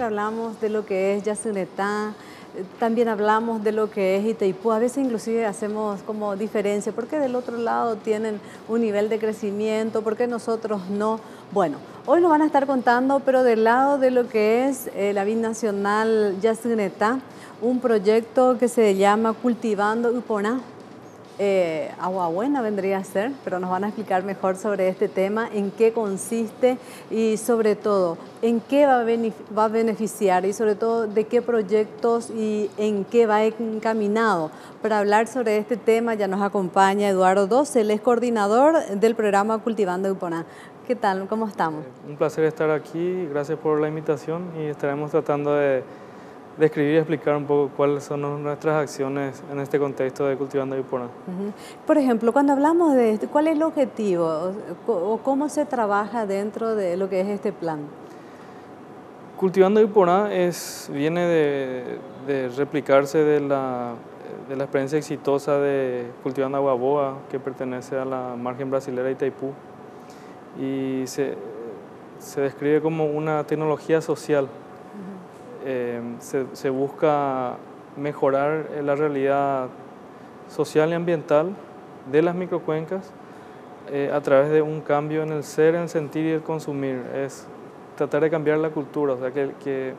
hablamos de lo que es Yacyretá, también hablamos de lo que es Itaipú. A veces inclusive hacemos como diferencia, porque del otro lado tienen un nivel de crecimiento, porque nosotros no. Bueno, hoy nos van a estar contando, pero del lado de lo que es la binacional Yacyretá, un proyecto que se llama Cultivando Uponá. Agua Buena vendría a ser, pero nos van a explicar mejor sobre este tema, en qué consiste y sobre todo en qué va a beneficiar y sobre todo de qué proyectos y en qué va encaminado. Para hablar sobre este tema ya nos acompaña Eduardo Doce, él es coordinador del programa Cultivando Uponá. ¿Qué tal? ¿Cómo estamos? Un placer estar aquí, gracias por la invitación y estaremos tratando de describir y explicar un poco cuáles son nuestras acciones en este contexto de Cultivando Uponá. Por ejemplo, cuando hablamos de esto, ¿cuál es el objetivo o cómo se trabaja dentro de lo que es este plan? Cultivando Uponá viene de replicarse de la experiencia exitosa de Cultivando Aguaboa, que pertenece a la margen brasilera de Itaipú, y se describe como una tecnología social. Se busca mejorar la realidad social y ambiental de las microcuencas a través de un cambio en el ser, en el sentir y el consumir. Es tratar de cambiar la cultura, o sea, que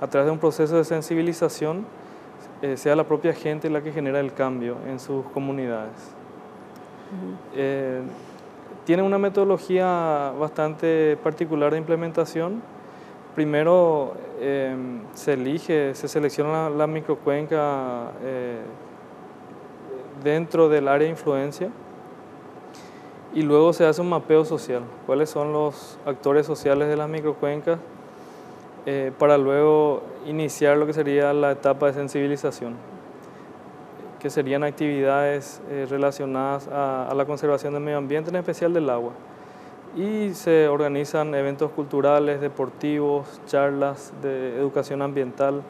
a través de un proceso de sensibilización sea la propia gente la que genera el cambio en sus comunidades. Tiene una metodología bastante particular de implementación. Primero se selecciona la microcuenca dentro del área de influencia y luego se hace un mapeo social. ¿Cuáles son los actores sociales de las microcuencas? Para luego iniciar lo que sería la etapa de sensibilización, que serían actividades relacionadas a la conservación del medio ambiente, en especial del agua. Y se organizan eventos culturales, deportivos, charlas de educación ambiental,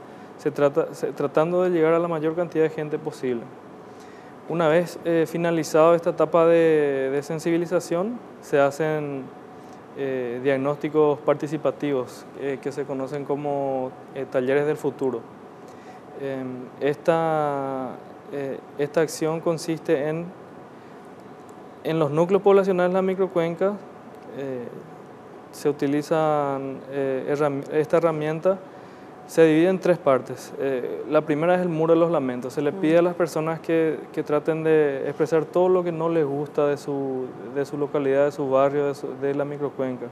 tratando de llegar a la mayor cantidad de gente posible. Una vez finalizado esta etapa de sensibilización, se hacen diagnósticos participativos que se conocen como talleres del futuro. Esta acción consiste en los núcleos poblacionales de la microcuenca. Se utiliza esta herramienta, se divide en tres partes. La primera es el muro de los lamentos. Se le pide a las personas que traten de expresar todo lo que no les gusta de su localidad, de su barrio, de la microcuenca.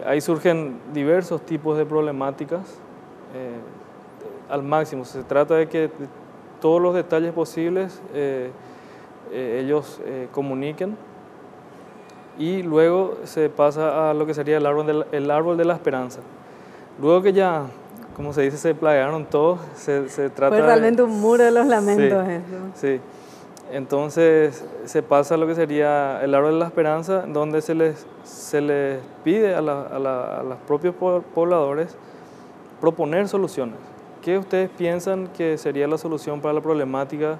Ahí surgen diversos tipos de problemáticas al máximo. Se trata de que todos los detalles posibles ellos comuniquen. Y luego se pasa a lo que sería el árbol de la esperanza. Luego que ya, como se dice, se planearon todos, se trata Fue realmente un muro de los lamentos. Sí, eso. sí. Entonces se pasa a lo que sería el árbol de la esperanza, donde se les pide a los propios pobladores proponer soluciones. ¿Qué ustedes piensan que sería la solución para la problemática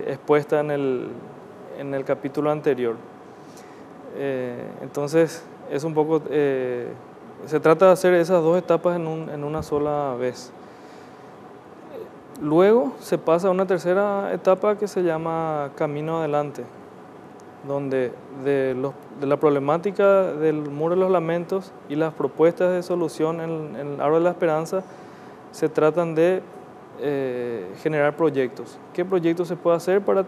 expuesta en el capítulo anterior? Entonces es un poco, se trata de hacer esas dos etapas en una sola vez. Luego se pasa a una tercera etapa que se llama Camino Adelante, donde de la problemática del muro de los lamentos y las propuestas de solución en el árbol de la esperanza se tratan de generar proyectos. ¿Qué proyectos se puede hacer para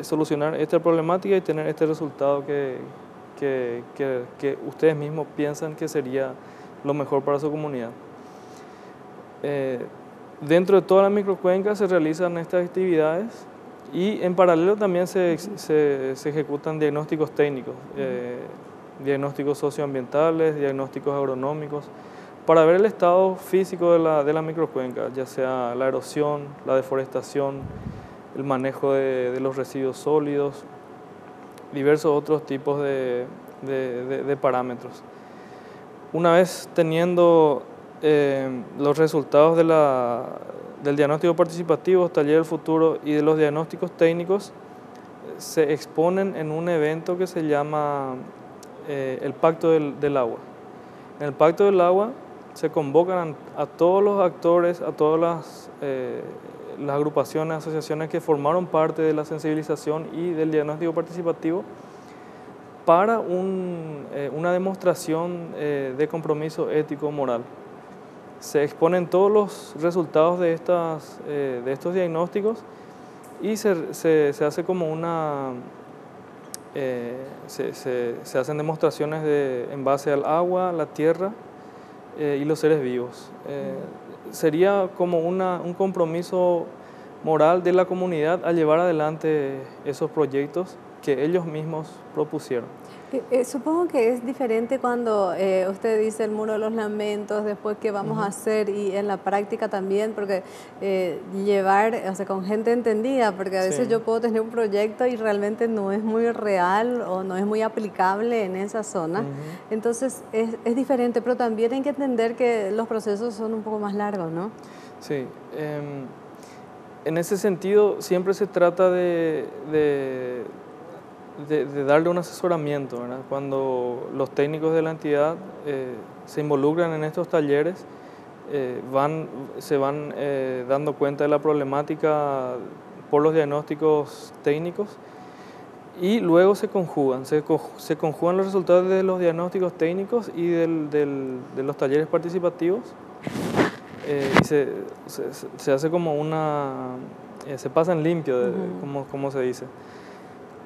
solucionar esta problemática y tener este resultado que ustedes mismos piensan que sería lo mejor para su comunidad? Dentro de todas las microcuencas se realizan estas actividades y en paralelo también se ejecutan diagnósticos técnicos, diagnósticos socioambientales, diagnósticos agronómicos, para ver el estado físico de la microcuenca, ya sea la erosión, la deforestación, el manejo de los residuos sólidos, diversos otros tipos de parámetros. Una vez teniendo los resultados del diagnóstico participativo, taller del futuro y de los diagnósticos técnicos, se exponen en un evento que se llama el Pacto del Agua. En el Pacto del Agua se convocan a todos los actores, a todas las agrupaciones, asociaciones que formaron parte de la sensibilización y del diagnóstico participativo para una demostración de compromiso ético-moral. Se exponen todos los resultados de estos diagnósticos y se hace como se hacen demostraciones en base al agua, la tierra y los seres vivos. Sería como un compromiso moral de la comunidad a llevar adelante esos proyectos que ellos mismos propusieron. Supongo que es diferente cuando usted dice el muro de los lamentos, después qué vamos a hacer y en la práctica también, porque llevar, o sea, con gente entendida, porque a veces yo puedo tener un proyecto y realmente no es muy real o no es muy aplicable en esa zona. Entonces es diferente, pero también hay que entender que los procesos son un poco más largos, ¿no? Sí. En ese sentido, siempre se trata de darle un asesoramiento, ¿verdad? Cuando los técnicos de la entidad se involucran en estos talleres, se van dando cuenta de la problemática por los diagnósticos técnicos y luego se conjugan los resultados de los diagnósticos técnicos y de los talleres participativos y se hace como se pasa en limpio, como se dice.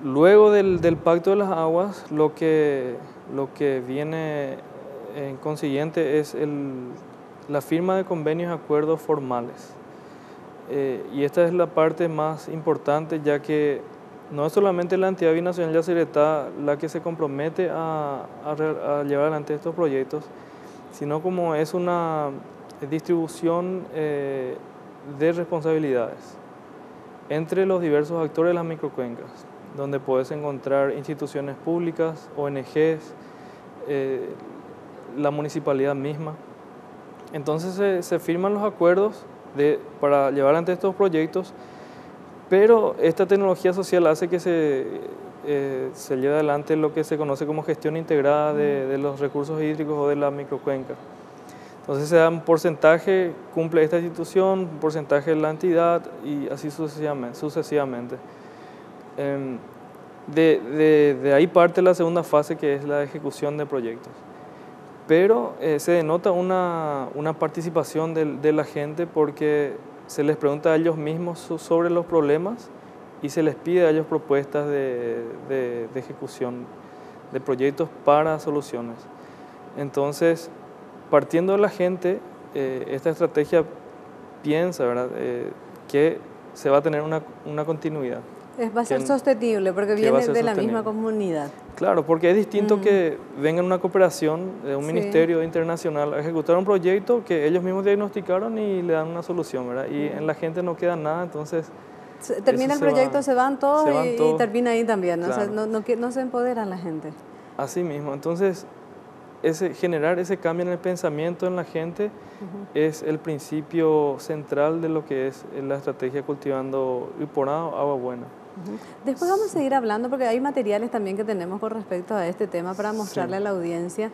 Luego del Pacto de las Aguas, lo que viene en consiguiente es la firma de convenios y acuerdos formales. Y esta es la parte más importante, ya que no es solamente la entidad binacional Yacyretá la que se compromete a llevar adelante estos proyectos, sino como es una distribución de responsabilidades entre los diversos actores de las microcuencas, donde puedes encontrar instituciones públicas, ONGs, la municipalidad misma. Entonces se firman los acuerdos para llevar adelante estos proyectos, pero esta tecnología social hace que se lleve adelante lo que se conoce como gestión integrada de los recursos hídricos o de la microcuenca. Entonces se da un porcentaje, cumple esta institución, un porcentaje de la entidad y así sucesivamente. De ahí parte la segunda fase, que es la ejecución de proyectos. Pero se denota una participación de la gente porque se les pregunta a ellos mismos sobre los problemas y se les pide a ellos propuestas de ejecución de proyectos para soluciones. Entonces, partiendo de la gente, esta estrategia piensa, ¿verdad?, que se va a tener una continuidad. Va a ser sostenible porque viene de la misma comunidad. Claro, porque es distinto que venga una cooperación de un ministerio internacional a ejecutar un proyecto que ellos mismos diagnosticaron y le dan una solución, ¿verdad? Y en la gente no queda nada, entonces... Termina el proyecto, se van todos y termina ahí también, ¿no? Claro. O sea, no se empodera la gente. Así mismo, entonces generar ese cambio en el pensamiento en la gente es el principio central de lo que es la estrategia Cultivando Iporá, Agua Buena. Después vamos a seguir hablando porque hay materiales también que tenemos con respecto a este tema para mostrarle a la audiencia,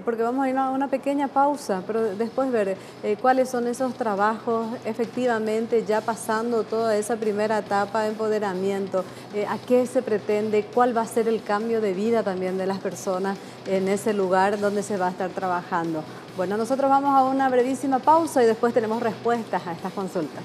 porque vamos a ir a una pequeña pausa, pero después ver cuáles son esos trabajos efectivamente ya pasando toda esa primera etapa de empoderamiento, a qué se pretende, cuál va a ser el cambio de vida también de las personas en ese lugar donde se va a estar trabajando. Bueno, nosotros vamos a una brevísima pausa y después tenemos respuestas a estas consultas.